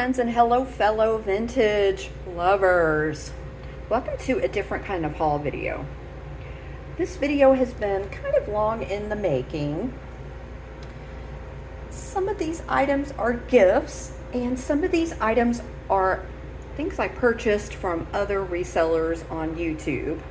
friends, and hello fellow vintage lovers. Welcome to a different kind of haul video. This video has been kind of long in the making. Some of these items are gifts, and some of these items are things I purchased from other resellers on YouTube.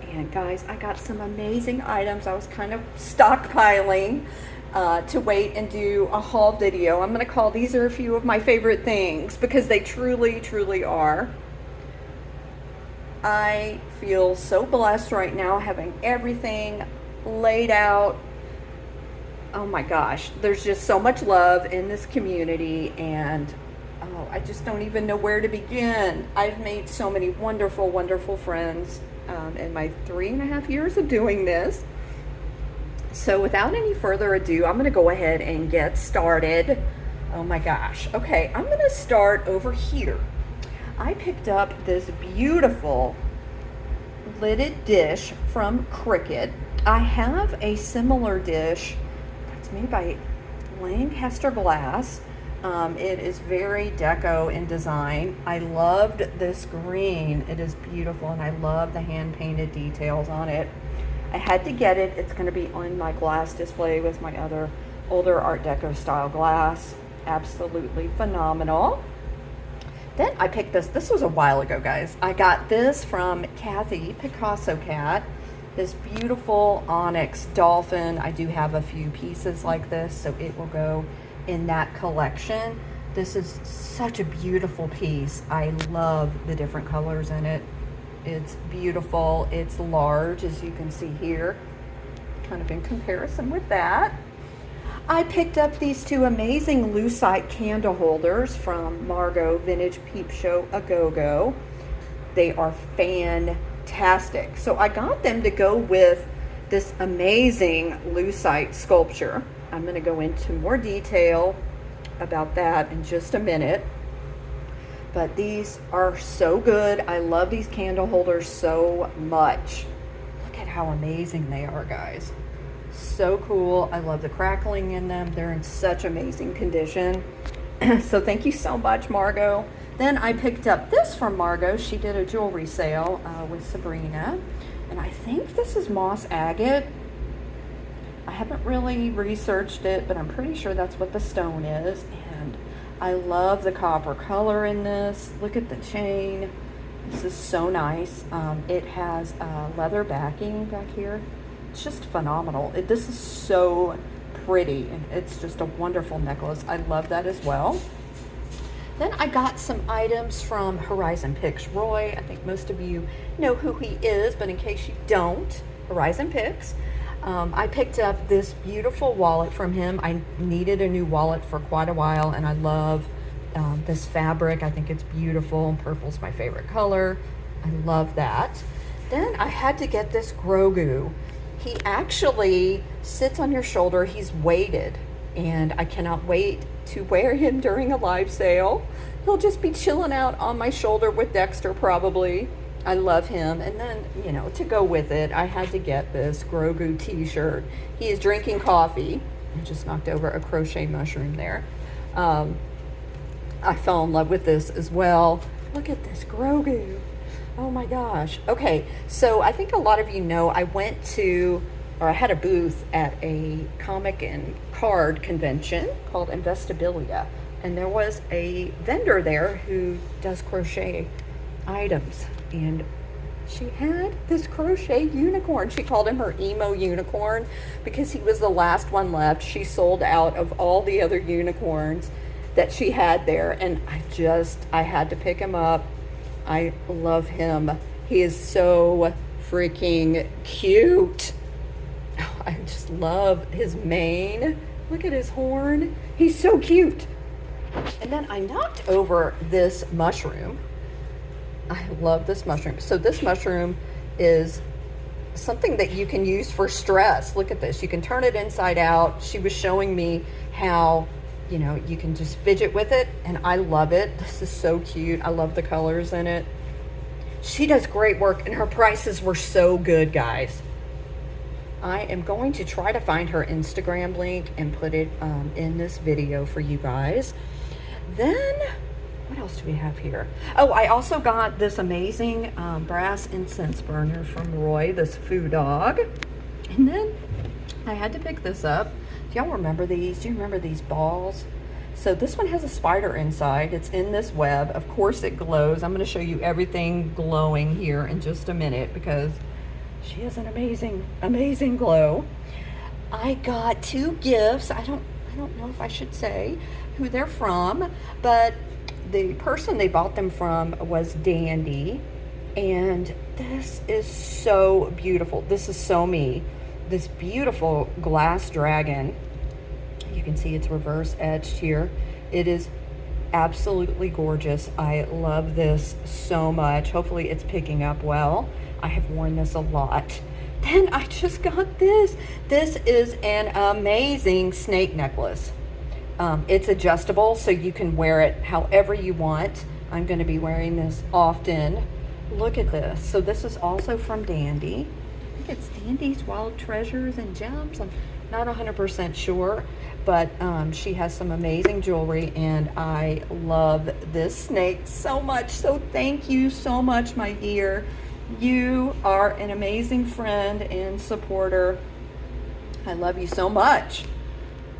And guys, I got some amazing items. I was kind of stockpiling to wait and do a haul video. I'm going to call these are a few of my favorite things because they truly are. I feel so blessed right now having everything laid out. Oh my gosh, there's just so much love in this community, and I just don't even know where to begin. I've made so many wonderful friends in my 3.5 years of doing this. So without any further ado, I'm going to go ahead and get started. Oh my gosh. Okay, I'm going to start over here. I picked up this beautiful lidded dish from Cricut. I have a similar dish that's made by Lancaster Glass. It is very deco in design. I loved this green. It is beautiful, and I love the hand-painted details on it. I had to get it. It's going to be on my glass display with my other older Art Deco style glass. Absolutely phenomenal. Then I picked this. This was a while ago, guys. I got this from Kathy, Picasso Cat. This beautiful onyx dolphin. I do have a few pieces like this, so it will go in that collection. This is such a beautiful piece. I love the different colors in it. It's beautiful. It's large, as you can see here, kind of in comparison with that. I picked up these two amazing lucite candle holders from Margot Vintage Peep Show A Go-Go. They are fantastic. So I got them to go with this amazing lucite sculpture. I'm going to go into more detail about that in just a minute. But these are so good. I love these candle holders so much. Look at how amazing they are, guys. So cool. I love the crackling in them. They're in such amazing condition. So thank you so much, Margot. Then I picked up this from Margot. She did a jewelry sale with Sabrina. And I think this is moss agate. I haven't really researched it, but I'm pretty sure that's what the stone is. And I love the copper color in this. Look at the chain. This is so nice. It has leather backing back here. It's just phenomenal. This is so pretty, and it's just a wonderful necklace. I love that as well. Then I got some items from Horizon Picks Roy. I think most of you know who he is, but in case you don't, Horizon Picks. I picked up this beautiful wallet from him. I needed a new wallet for quite a while, and I love this fabric. I think it's beautiful. Purple's my favorite color. I love that. Then I had to get this Grogu. He actually sits on your shoulder. He's weighted, and I cannot wait to wear him during a live sale. He'll just be chilling out on my shoulder with Dexter probably. I love him. And then, you know, to go with it, I had to get this Grogu t-shirt. He is drinking coffee. I just knocked over a crochet mushroom there. I fell in love with this as well. Look at this Grogu. Oh my gosh. Okay, so I think a lot of you know I had a booth at a comic and card convention called Investabilia. And there was a vendor there who does crochet items. And she had this crochet unicorn. She called him her emo unicorn because he was the last one left. She sold out of all the other unicorns that she had there. And I had to pick him up. I love him. He is so freaking cute. I just love his mane. Look at his horn. He's so cute. And then I knocked over this mushroom. I love this mushroom. So this mushroom is something that you can use for stress. Look at this. You can turn it inside out. She was showing me how, you know, you can just fidget with it, and I love it. This is so cute. I love the colors in it. She does great work, and her prices were so good, guys. I am going to try to find her Instagram link and put it in this video for you guys. Then What else do we have here? Oh, I also got this amazing brass incense burner from Roy, this foo dog. And then I had to pick this up. Do y'all remember these? Do you remember these balls? So this one has a spider inside. It's in this web. Of course it glows. I'm going to show you everything glowing here in just a minute because she has an amazing, amazing glow. I got 2 gifts. I don't know if I should say who they're from, but the person they bought them from was Dandy. And this is so beautiful. This is so me. This beautiful glass dragon. You can see it's reverse etched here. It is absolutely gorgeous. I love this so much. Hopefully it's picking up well. I have worn this a lot. Then I just got this. This is an amazing snake necklace. It's adjustable, so you can wear it however you want. I'm going to be wearing this often. Look at this. So this is also from Dandy. I think it's Dandy's Wild Treasures and Gems. I'm not 100% sure, but she has some amazing jewelry, and I love this snake so much. So thank you so much, my dear. You are an amazing friend and supporter. I love you so much.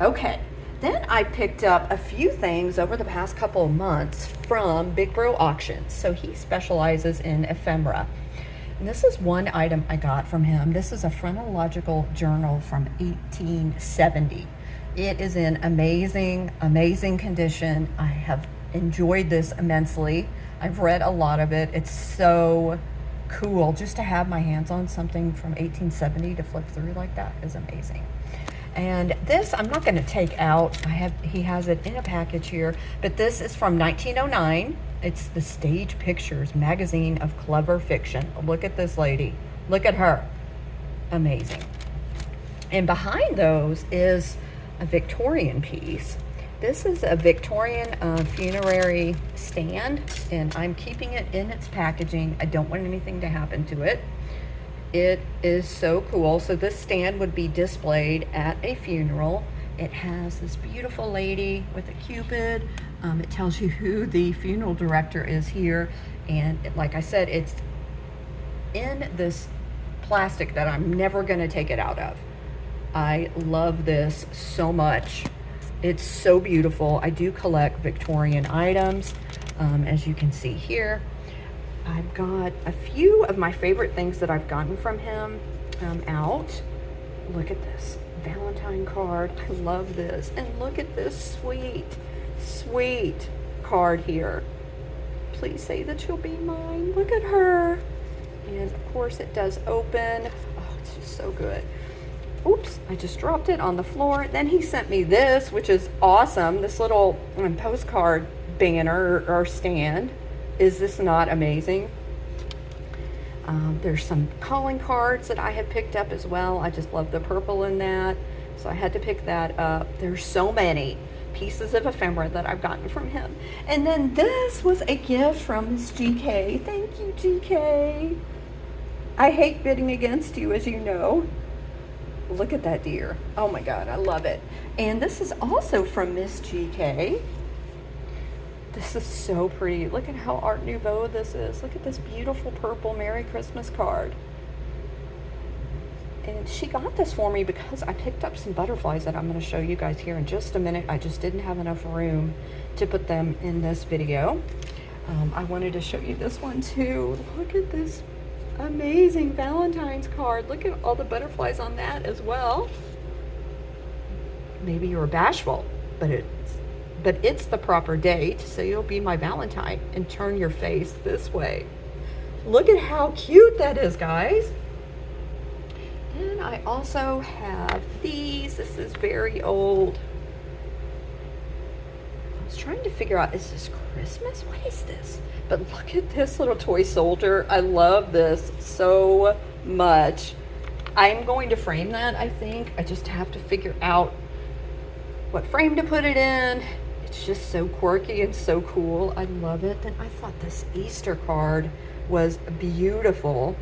Okay, then I picked up a few things over the past couple of months from Big Bro Auctions. So he specializes in ephemera. And this is one item I got from him. This is a phrenological journal from 1870. It is in amazing, amazing condition. I have enjoyed this immensely. I've read a lot of it. It's so cool just to have my hands on something from 1870 to flip through like that is amazing. And this I'm not going to take out. He has it in a package here, but this is from 1909. It's the Stage Pictures magazine of clever fiction. Look at this lady. Look at her. Amazing. And behind those is a Victorian piece. This is a Victorian funerary stand, and I'm keeping it in its packaging. I don't want anything to happen to it. It is so cool. So this stand would be displayed at a funeral. It has this beautiful lady with a cupid. It tells you who the funeral director is here. And like I said, it's in this plastic that I'm never gonna take it out of. I love this so much. It's so beautiful. I do collect Victorian items, as you can see here. I've got a few of my favorite things that I've gotten from him out. Look at this Valentine card. I love this. And look at this sweet, sweet card here. Please say that you'll be mine. Look at her. And of course it does open. Oh, it's just so good. Oops, I just dropped it on the floor. Then he sent me this, which is awesome. This little postcard banner or stand. Is this not amazing? There's some calling cards that I have picked up as well. I just love the purple in that. So I had to pick that up. There's so many pieces of ephemera that I've gotten from him. And then this was a gift from Miss GK. Thank you, GK. I hate bidding against you, as you know. Look at that deer. Oh my God, I love it. And this is also from Miss GK. This is so pretty. Look at how Art Nouveau this is. Look at this beautiful purple Merry Christmas card. And she got this for me because I picked up some butterflies that I'm going to show you guys here in just a minute. I just didn't have enough room to put them in this video. I wanted to show you this one too. Look at this amazing Valentine's card. Look at all the butterflies on that as well. Maybe you were bashful, but it's the proper date, so you'll be my Valentine and turn your face this way. Look at how cute that is, guys. And I also have these. This is very old. I was trying to figure out, is this Christmas? What is this? But look at this little toy soldier. I love this so much. I'm going to frame that, I think. I just have to figure out what frame to put it in. It's just so quirky and so cool. I love it. Then I thought this Easter card was beautiful.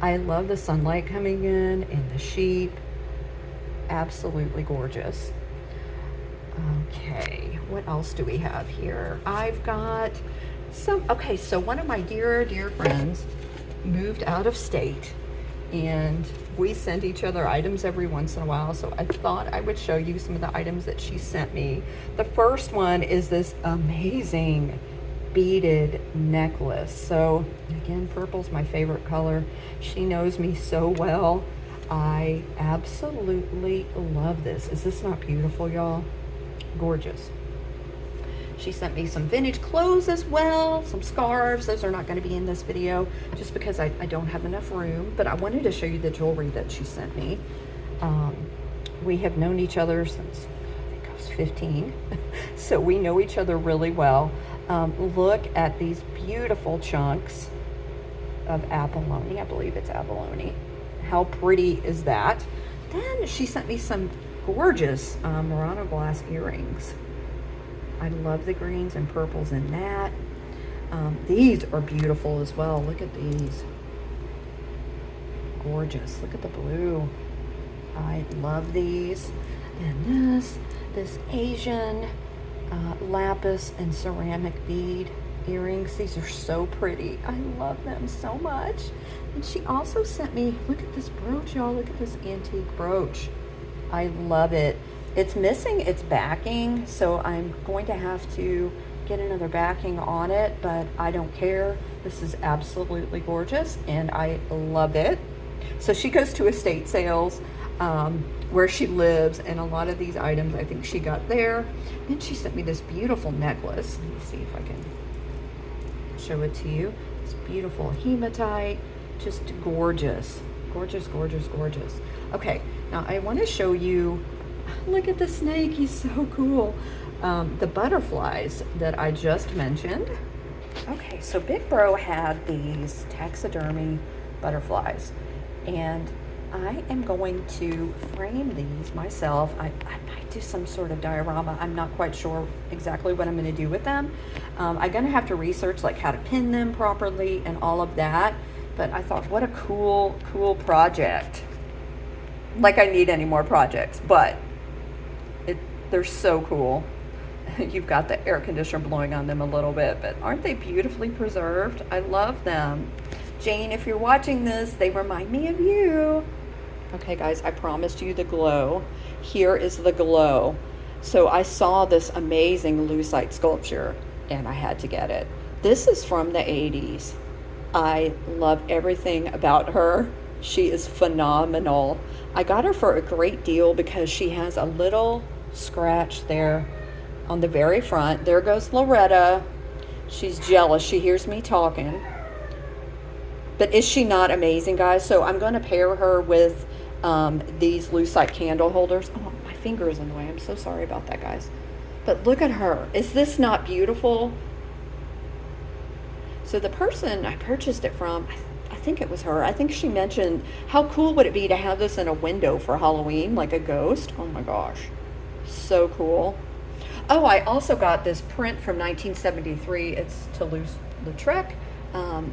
I love the sunlight coming in and the sheep. Absolutely gorgeous. Okay, what else do we have here? I've got some, okay, so one of my dear friends moved out of state, and we send each other items every once in a while, so I thought I would show you some of the items that she sent me. The first one is this amazing beaded necklace. So again, purple's my favorite color. She knows me so well. I absolutely love this. Is this not beautiful, y'all? Gorgeous. She sent me some vintage clothes as well, some scarves. Those are not going to be in this video just because I don't have enough room, but I wanted to show you the jewelry that she sent me. We have known each other since, I think I was 15, so we know each other really well. Look at these beautiful chunks of abalone. I believe it's abalone. How pretty is that? Then she sent me some gorgeous Murano glass earrings. I love the greens and purples in that. These are beautiful as well. Look at these. Gorgeous. Look at the blue. I love these. And this Asian lapis and ceramic bead earrings. These are so pretty. I love them so much. And she also sent me, look at this brooch, y'all. Look at this antique brooch. I love it. It's missing its backing, so I'm going to have to get another backing on it, but I don't care. This is absolutely gorgeous, and I love it. So she goes to estate sales where she lives, and a lot of these items I think she got there. Then she sent me this beautiful necklace. Let me see if I can show it to you. It's beautiful hematite, just gorgeous. Gorgeous, gorgeous, gorgeous. Okay, now I want to show you, look at the snake, he's so cool. The butterflies that I just mentioned. Okay, so Big Bro had these taxidermy butterflies, and I am going to frame these myself. I might do some sort of diorama. I'm not quite sure exactly what I'm going to do with them. I'm going to have to research like how to pin them properly and all of that. But I thought, what a cool project. Like I need any more projects, but they're so cool. You've got the air conditioner blowing on them a little bit, but aren't they beautifully preserved? I love them. Jane, if you're watching this, they remind me of you. Okay, guys, I promised you the glow. Here is the glow. So I saw this amazing lucite sculpture, and I had to get it. This is from the 80s. I love everything about her. She is phenomenal. I got her for a great deal because she has a little scratch there on the very front. There goes Loretta. She's jealous. She hears me talking. But is she not amazing, guys? So I'm going to pair her with these lucite candle holders. Oh, my finger is in the way. I'm so sorry about that, guys. But look at her. Is this not beautiful? So the person I purchased it from, I think it was her. I think she mentioned, how cool would it be to have this in a window for Halloween, like a ghost? Oh my gosh. So cool. Oh, I also got this print from 1973. It's Toulouse-Lautrec.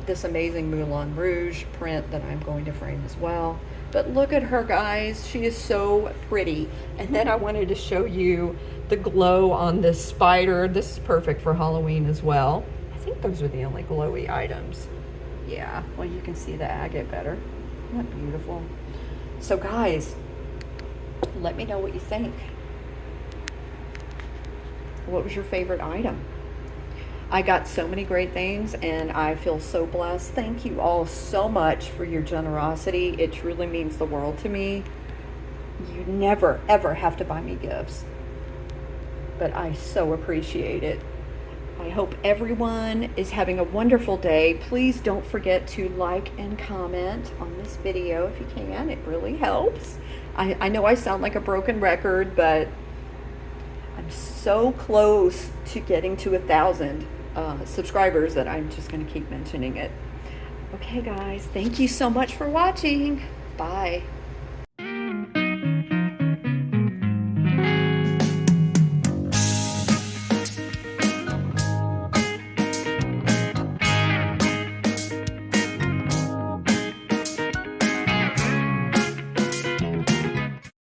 This amazing Moulin Rouge print that I'm going to frame as well. But look at her, guys. She is so pretty. And then I wanted to show you the glow on this spider. This is perfect for Halloween as well. I think those are the only glowy items. Yeah, well, you can see the agate better. Isn't that beautiful? So guys, let me know what you think. What was your favorite item? I got so many great things, and I feel so blessed. Thank you all so much for your generosity. It truly means the world to me. You never, ever have to buy me gifts, but I so appreciate it. I hope everyone is having a wonderful day. Please don't forget to like and comment on this video if you can. It really helps. I know I sound like a broken record, but I'm so close to getting to 1,000 subscribers that I'm just going to keep mentioning it. Okay, guys, thank you so much for watching. Bye.